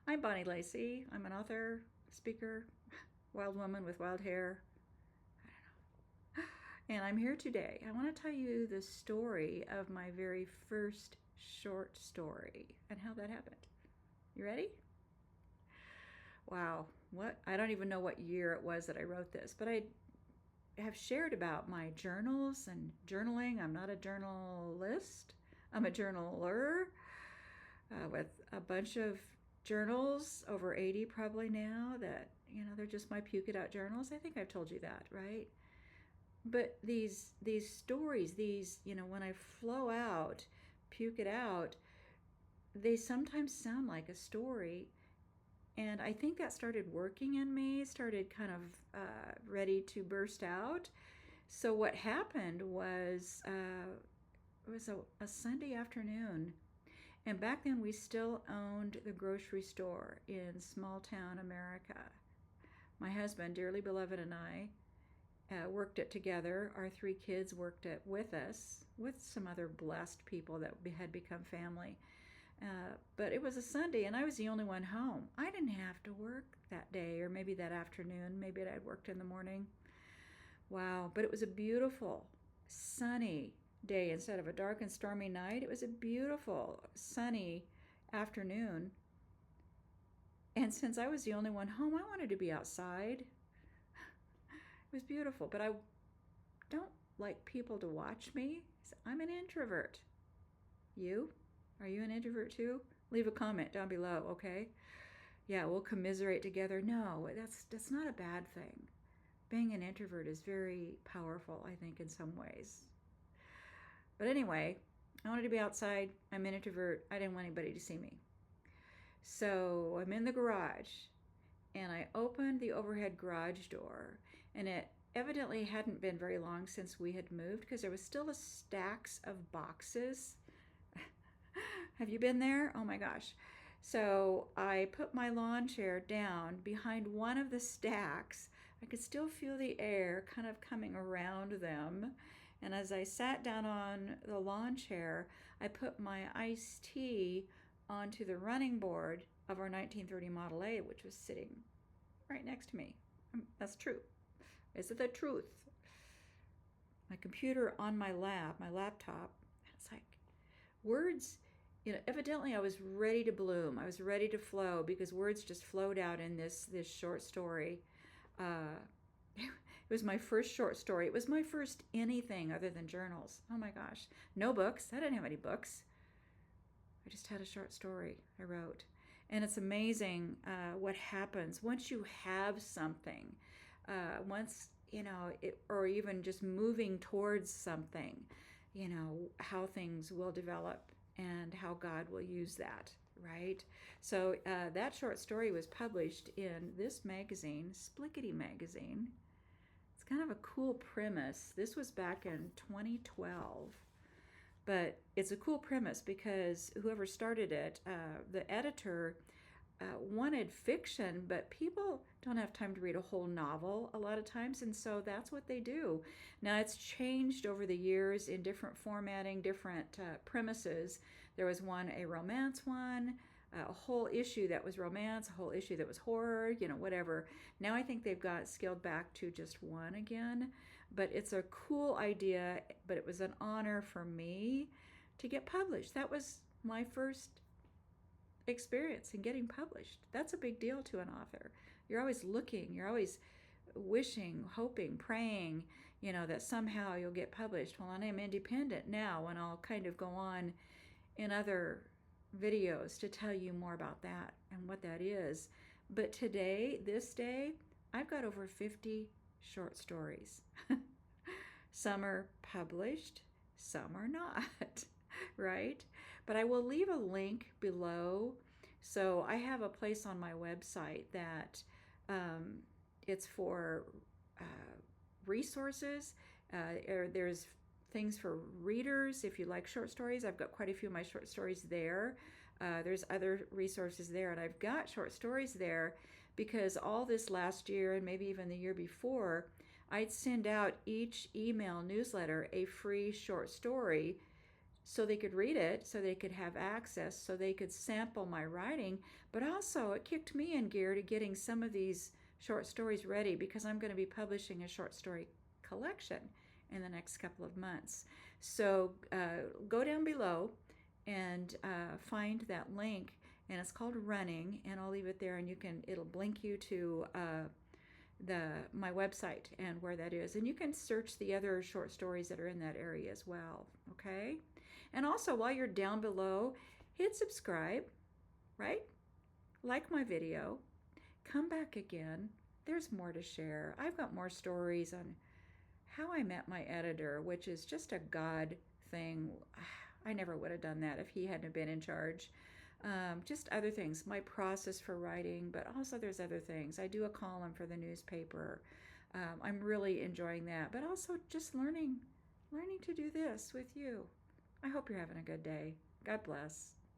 I'm Bonnie Lacey. I'm an author, speaker, wild woman with wild hair. And I'm here today. I want to tell you the story of my very first short story and how that happened. You ready? Wow, what? I don't even know what year it was that I wrote this, but I have shared about my journals and journaling. I'm not a journalist, I'm a journaler with a bunch of journals, over 80 probably now, that, they're just my puke it out journals. I think I've told you that, right? But these stories, when I flow out, puke it out, they sometimes sound like a story. And I think that started working in me, started kind of ready to burst out. So what happened was it was a Sunday afternoon. And back then we still owned the grocery store in small town America. My husband, dearly beloved, and I worked it together. Our 3 kids worked it with us, with some other blessed people that had become family. But it was a Sunday, and I was the only one home. I didn't have to work that day, or maybe that afternoon. Maybe I'd worked in the morning. Wow, but it was a beautiful, sunny day instead of a dark and stormy night. It was a beautiful, sunny afternoon. And since I was the only one home, I wanted to be outside. It was beautiful, but I don't like people to watch me. I'm an introvert. You? Are you an introvert too? Leave a comment down below, okay? Yeah, we'll commiserate together. No, that's not a bad thing. Being an introvert is very powerful, I think, in some ways. But anyway, I wanted to be outside. I'm an introvert. I didn't want anybody to see me. So I'm in the garage, and I opened the overhead garage door, and it evidently hadn't been very long since we had moved, because there was still a stacks of boxes. Have you been there? Oh my gosh. So I put my lawn chair down behind one of the stacks. I could still feel the air kind of coming around them. And as I sat down on the lawn chair, I put my iced tea onto the running board of our 1930 Model A, which was sitting right next to me. That's true. Is it the truth? My computer on my lap, my laptop. It's like words. Evidently I was ready to bloom. I was ready to flow, because words just flowed out in this short story. It was my first short story. It was my first anything other than journals. Oh my gosh. No books. I didn't have any books. I just had a short story I wrote. And it's amazing what happens once you have something. Once, or even just moving towards something, how things will develop and how God will use that, right? So that short story was published in this magazine, Splickety Magazine. It's kind of a cool premise. This was back in 2012. But it's a cool premise because whoever started it, the editor, wanted fiction, but people don't have time to read a whole novel a lot of times, and so that's what they do. Now, it's changed over the years in different formatting, different premises. There was a romance one, a whole issue that was romance, a whole issue that was horror, whatever. Now I think they've got scaled back to just one again, but it's a cool idea, but it was an honor for me to get published. That was my first experience in getting published. That's a big deal to an author. You're always looking, you're always wishing, hoping, praying, that somehow you'll get published. Well, I'm independent now, and I'll kind of go on in other videos to tell you more about that and what that is. But today, this day, I've got over 50 short stories. Some are published, some are not. Right? But I will leave a link below. So I have a place on my website that it's for resources. There's things for readers. If you like short stories, I've got quite a few of my short stories there. There's other resources there, and I've got short stories there because all this last year and maybe even the year before, I'd send out each email newsletter a free short story so they could read it, so they could have access, so they could sample my writing. But also, it kicked me in gear to getting some of these short stories ready because I'm going to be publishing a short story collection in the next couple of months. So go down below and find that link, and it's called Running, and I'll leave it there, and it'll blink you to my website and where that is, and you can search the other short stories that are in that area as well. Okay, and also while you're down below, hit subscribe, right? Like my video, come back again. There's more to share. I've got more stories on how I met my editor, which is just a God thing. I never would have done that if he hadn't been in charge. Just other things, my process for writing, but also there's other things. I do a column for the newspaper. I'm really enjoying that, but also just learning to do this with you. I hope you're having a good day. God bless.